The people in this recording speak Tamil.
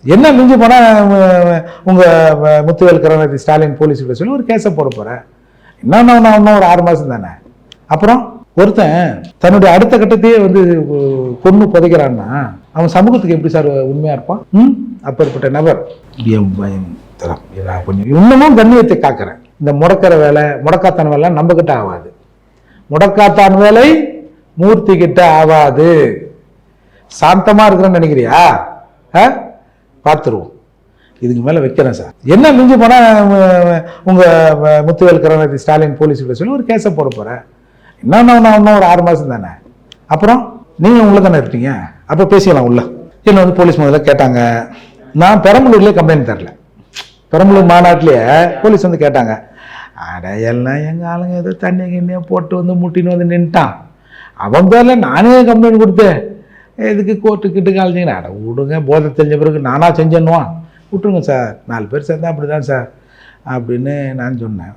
என்ன மிஞ்சி போனால் உங்கள் முத்துவேல் கருணாநிதி ஸ்டாலின் போலீஸ் கிட்ட சொல்லி ஒரு கேஸை போட போகிறேன். இன்னும் ஒரு 6 மாதம் தானே. அப்புறம் ஒருத்தன் தன்னுடைய அடுத்த கட்டத்தையே வந்து கொன்று புதைக்கிறான்னா அவன் சமூகத்துக்கு எப்படி சார் உண்மையாக இருப்பான்? அப்பேற்பட்ட நபர் நான் கொஞ்சம் இன்னமும் கண்ணியத்தை காக்கிறேன். இந்த முடக்கிற வேலை, முடக்காத்தான வேலை நம்மகிட்ட ஆகாது. முடக்காத்தான் வேலை மூர்த்தி கிட்ட ஆகாது. சாந்தமா இருக்கிறேன்னு நினைக்கிறியா? பார்த்துருவோம். இதுக்கு மேல வைக்கிறேன் சார். என்ன மிஞ்சி போனா உங்க முத்துவேல் கருணாநிதி ஸ்டாலின் போலீஸ் கிட்ட சொல்லி ஒரு கேஸை போட போறேன். இன்னும் ஒரு 6 மாதம் தானே. அப்புறம் நீங்க உள்ள தானே இருப்பீங்க, அப்ப பேசிக்கலாம் உள்ள. என்ன வந்து போலீஸ் முதல்ல கேட்டாங்க. நான் பெரம்பலூர்லேயே கம்ப்ளைண்ட் தரல. பெரம்பலூர் மாநாட்டிலேயே போலீஸ் வந்து கேட்டாங்க. எல்லாம் எங்க ஆளுங்க ஏதோ தண்ணி கிண்ணியை போட்டு வந்து முட்டின்னு வந்து நின்ட்டான். அவன் பேர்ல நானே கம்ப்ளைண்ட் கொடுத்தேன். எதுக்கு கோர்ட்டுக்கிட்டு காலச்சிங்கன்னா விடுங்க, போதை தெரிஞ்ச பிறகு நானாக செஞ்சேன்னுவான். விட்டுருங்க சார், 4 பேர் சேர்ந்தா அப்படி தான் சார் அப்படின்னு நான் சொன்னேன்.